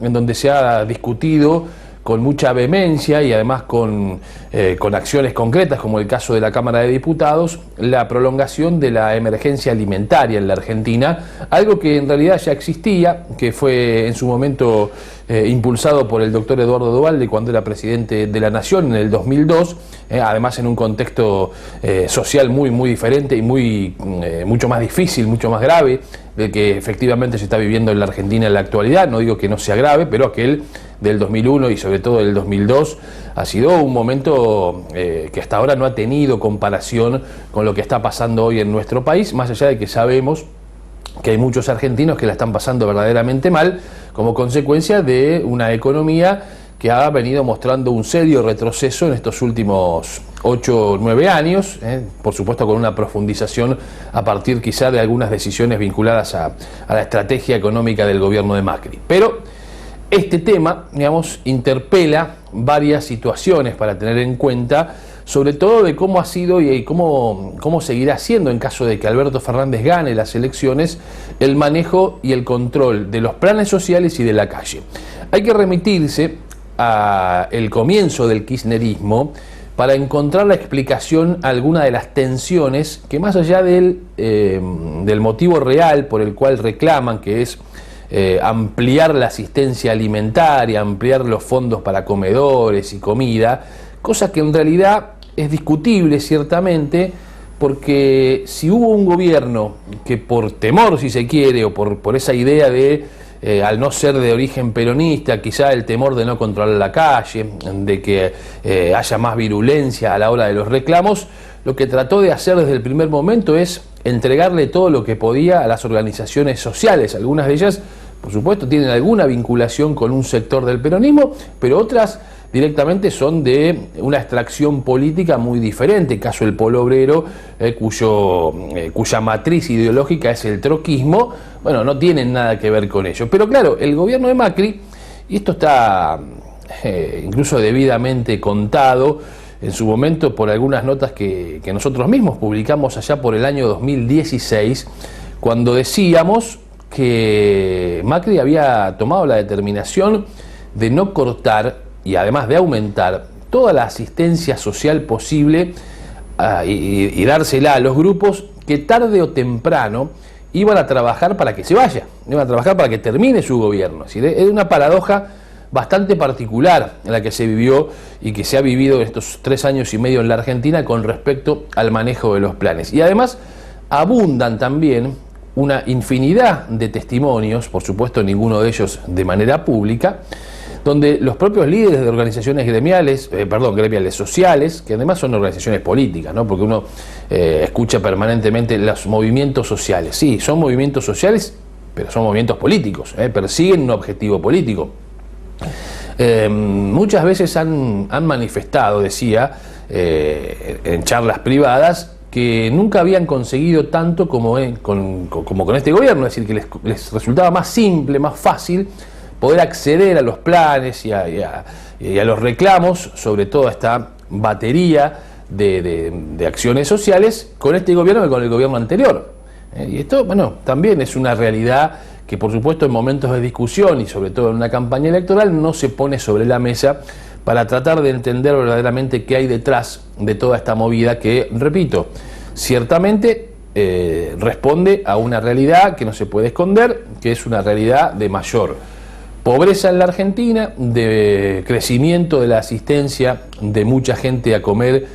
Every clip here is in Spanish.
en donde se ha discutido con mucha vehemencia y además con acciones concretas, como el caso de la Cámara de Diputados, la prolongación de la emergencia alimentaria en la Argentina, algo que en realidad ya existía, que fue en su momento impulsado por el doctor Eduardo Duhalde cuando era presidente de la Nación en el 2002, además en un contexto social muy diferente y mucho más difícil, mucho más grave del que efectivamente se está viviendo en la Argentina en la actualidad. No digo que no sea grave, pero aquel del 2001 y sobre todo del 2002 ha sido un momento que hasta ahora no ha tenido comparación con lo que está pasando hoy en nuestro país, más allá de que sabemos que hay muchos argentinos que la están pasando verdaderamente mal como consecuencia de una economía que ha venido mostrando un serio retroceso en estos últimos 8 o 9 años, por supuesto con una profundización a partir quizá de algunas decisiones vinculadas a la estrategia económica del gobierno de Macri. Pero este tema, digamos, interpela varias situaciones para tener en cuenta, sobre todo de cómo ha sido y cómo seguirá siendo en caso de que Alberto Fernández gane las elecciones, el manejo y el control de los planes sociales y de la calle. Hay que remitirse al comienzo del kirchnerismo para encontrar la explicación a alguna de las tensiones que, más allá del motivo real por el cual reclaman, que es ampliar la asistencia alimentaria, ampliar los fondos para comedores y comida, cosa que en realidad es discutible ciertamente, porque si hubo un gobierno que por temor, si se quiere, o por esa idea de al no ser de origen peronista, quizá el temor de no controlar la calle, de que haya más virulencia a la hora de los reclamos, lo que trató de hacer desde el primer momento es entregarle todo lo que podía a las organizaciones sociales. Algunas de ellas, por supuesto, tienen alguna vinculación con un sector del peronismo, pero otras directamente son de una extracción política muy diferente, caso el Polo Obrero, cuya matriz ideológica es el troquismo. Bueno, no tienen nada que ver con ello. Pero claro, el gobierno de Macri, y esto está incluso debidamente contado en su momento por algunas notas que nosotros mismos publicamos allá por el año 2016, cuando decíamos que Macri había tomado la determinación de no cortar y además de aumentar toda la asistencia social posible y dársela a los grupos que tarde o temprano iban a trabajar para que se vaya, iban a trabajar para que termine su gobierno. Es decir, es una paradoja bastante particular en la que se vivió y que se ha vivido en estos 3 años y medio en la Argentina con respecto al manejo de los planes. Y además abundan también una infinidad de testimonios, por supuesto ninguno de ellos de manera pública, donde los propios líderes de organizaciones gremiales sociales, que además son organizaciones políticas, ¿no? Porque uno escucha permanentemente los movimientos sociales. Sí, son movimientos sociales, pero son movimientos políticos, persiguen un objetivo político. Muchas veces han manifestado, decía, en charlas privadas, que nunca habían conseguido tanto como con este gobierno, es decir, que les resultaba más simple, más fácil poder acceder a los planes y a los reclamos sobre toda esta batería de acciones sociales con este gobierno que con el gobierno anterior. Y esto, bueno, también es una realidad que, por supuesto, en momentos de discusión y sobre todo en una campaña electoral no se pone sobre la mesa para tratar de entender verdaderamente qué hay detrás de toda esta movida que, repito, ciertamente responde a una realidad que no se puede esconder, que es una realidad de mayor pobreza en la Argentina, de crecimiento de la asistencia de mucha gente a comer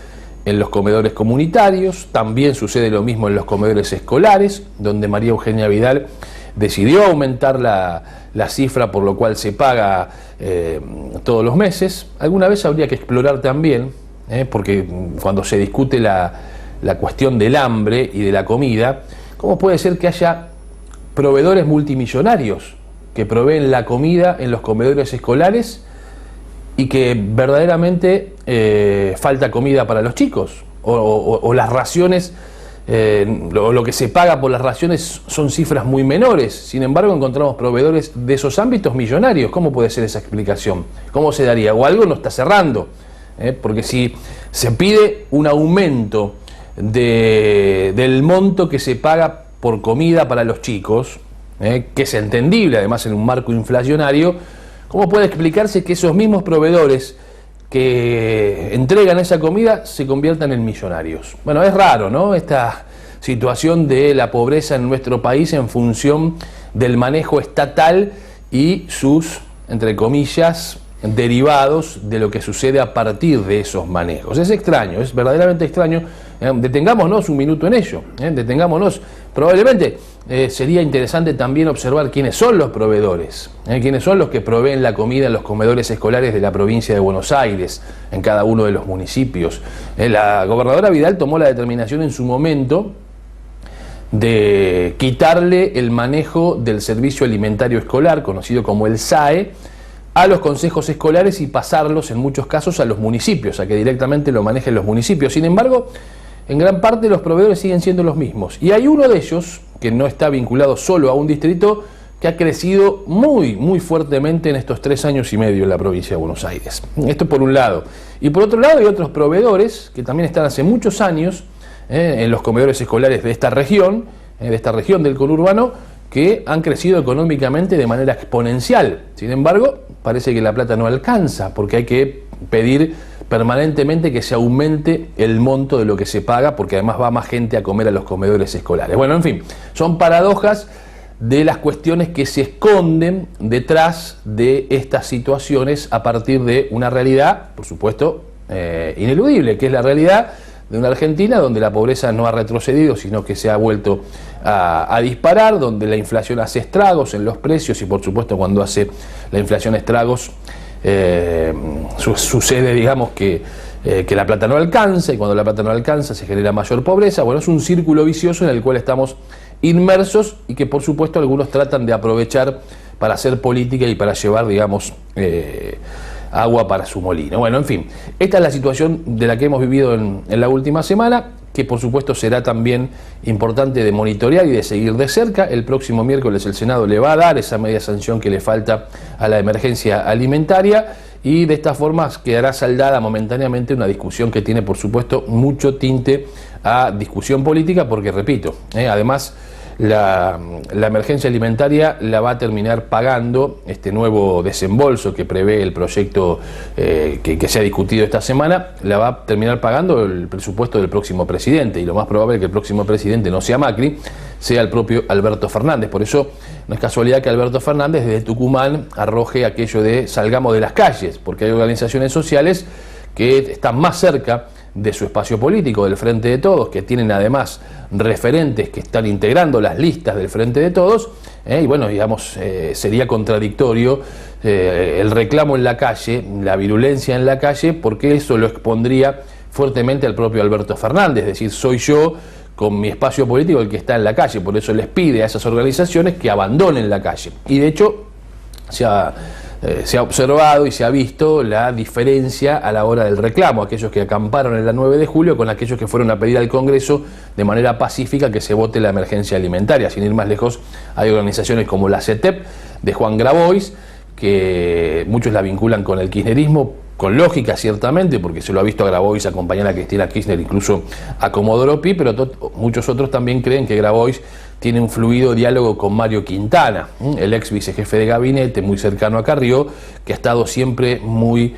en los comedores comunitarios. También sucede lo mismo en los comedores escolares, donde María Eugenia Vidal decidió aumentar la cifra por lo cual se paga todos los meses. Alguna vez habría que explorar también, porque cuando se discute la cuestión del hambre y de la comida, ¿cómo puede ser que haya proveedores multimillonarios que proveen la comida en los comedores escolares y que verdaderamente falta comida para los chicos? O las raciones, lo que se paga por las raciones son cifras muy menores. Sin embargo, encontramos proveedores de esos ámbitos millonarios. ¿Cómo puede ser esa explicación? ¿Cómo se daría? O algo no está cerrando. Porque si se pide un aumento del monto que se paga por comida para los chicos, que es entendible además en un marco inflacionario, ¿Cómo puede explicarse que esos mismos proveedores que entregan esa comida se conviertan en millonarios? Bueno, es raro, ¿no? Esta situación de la pobreza en nuestro país en función del manejo estatal y sus, entre comillas, derivados de lo que sucede a partir de esos manejos. Es extraño, es verdaderamente extraño. Detengámonos un minuto en ello, detengámonos. Probablemente sería interesante también observar quiénes son los proveedores, quiénes son los que proveen la comida en los comedores escolares de la provincia de Buenos Aires, en cada uno de los municipios. La gobernadora Vidal tomó la determinación en su momento de quitarle el manejo del servicio alimentario escolar, conocido como el SAE, a los consejos escolares y pasarlos en muchos casos a los municipios, a que directamente lo manejen los municipios. Sin embargo, en gran parte los proveedores siguen siendo los mismos. Y hay uno de ellos, que no está vinculado solo a un distrito, que ha crecido muy fuertemente en estos 3 años y medio en la provincia de Buenos Aires. Esto por un lado. Y por otro lado hay otros proveedores que también están hace muchos años en los comedores escolares de esta región del conurbano, que han crecido económicamente de manera exponencial. Sin embargo, parece que la plata no alcanza, porque hay que pedir permanentemente que se aumente el monto de lo que se paga, porque además va más gente a comer a los comedores escolares. Bueno, en fin, son paradojas de las cuestiones que se esconden detrás de estas situaciones a partir de una realidad, por supuesto, ineludible, que es la realidad de una Argentina donde la pobreza no ha retrocedido, sino que se ha vuelto a disparar, donde la inflación hace estragos en los precios y por supuesto cuando hace la inflación estragos sucede, digamos, que la plata no alcanza, y cuando la plata no alcanza se genera mayor pobreza. Bueno, es un círculo vicioso en el cual estamos inmersos y que por supuesto algunos tratan de aprovechar para hacer política y para llevar, digamos, agua para su molino. Bueno, en fin, esta es la situación de la que hemos vivido en la última semana, que por supuesto será también importante de monitorear y de seguir de cerca. El próximo miércoles el Senado le va a dar esa media sanción que le falta a la emergencia alimentaria, y de esta forma quedará saldada momentáneamente una discusión que tiene por supuesto mucho tinte a discusión política, porque repito, además la emergencia alimentaria la va a terminar pagando este nuevo desembolso que prevé el proyecto que se ha discutido esta semana. La va a terminar pagando el presupuesto del próximo presidente, y lo más probable es que el próximo presidente no sea Macri, sea el propio Alberto Fernández. Por eso no es casualidad que Alberto Fernández desde Tucumán arroje aquello de salgamos de las calles, porque hay organizaciones sociales que están más cerca de su espacio político, del Frente de Todos, que tienen además referentes que están integrando las listas del Frente de Todos, y bueno, digamos, sería contradictorio el reclamo en la calle, la virulencia en la calle, porque eso lo expondría fuertemente al propio Alberto Fernández, es decir, soy yo con mi espacio político el que está en la calle. Por eso les pide a esas organizaciones que abandonen la calle, y de hecho se ha observado y se ha visto la diferencia a la hora del reclamo, aquellos que acamparon en la 9 de julio con aquellos que fueron a pedir al Congreso de manera pacífica que se vote la emergencia alimentaria. Sin ir más lejos, hay organizaciones como la CETEP de Juan Grabois, que muchos la vinculan con el kirchnerismo, con lógica ciertamente, porque se lo ha visto a Grabois acompañar a Cristina Kirchner, incluso a Comodoro Pi, pero muchos otros también creen que Grabois tiene un fluido diálogo con Mario Quintana, el ex vicejefe de gabinete, muy cercano a Carrió, que ha estado siempre muy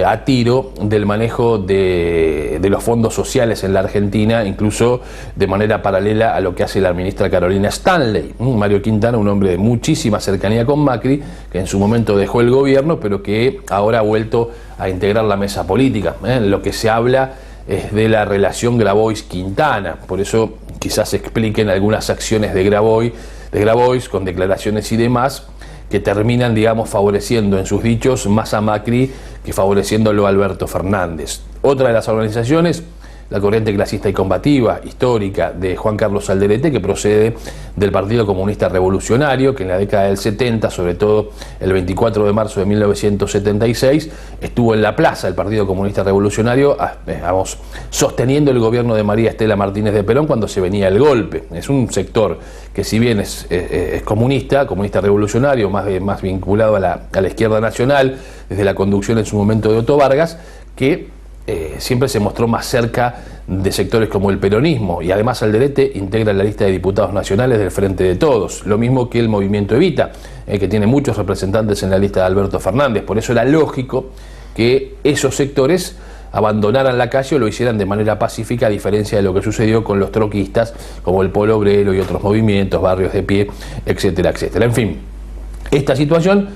a tiro del manejo de los fondos sociales en la Argentina, incluso de manera paralela a lo que hace la ministra Carolina Stanley. Mario Quintana, un hombre de muchísima cercanía con Macri, que en su momento dejó el gobierno, pero que ahora ha vuelto a integrar la mesa política. Lo que se habla es de la relación Grabois-Quintana, por eso quizás se expliquen algunas acciones de Grabois con declaraciones y demás que terminan, digamos, favoreciendo en sus dichos más a Macri que favoreciéndolo a Alberto Fernández. Otra de las organizaciones, la Corriente Clasista y Combativa, histórica, de Juan Carlos Alderete, que procede del Partido Comunista Revolucionario, que en la década del 70, sobre todo el 24 de marzo de 1976, estuvo en la plaza del Partido Comunista Revolucionario, vamos, sosteniendo el gobierno de María Estela Martínez de Perón cuando se venía el golpe. Es un sector que, si bien es comunista revolucionario, más vinculado a la izquierda nacional, desde la conducción en su momento de Otto Vargas, que siempre se mostró más cerca de sectores como el peronismo, y además Alderete integra la lista de diputados nacionales del Frente de Todos, lo mismo que el movimiento Evita, que tiene muchos representantes en la lista de Alberto Fernández. Por eso era lógico que esos sectores abandonaran la calle o lo hicieran de manera pacífica, a diferencia de lo que sucedió con los troquistas, como el Polo Obrero y otros movimientos, Barrios de Pie, etcétera, etcétera. En fin, esta situación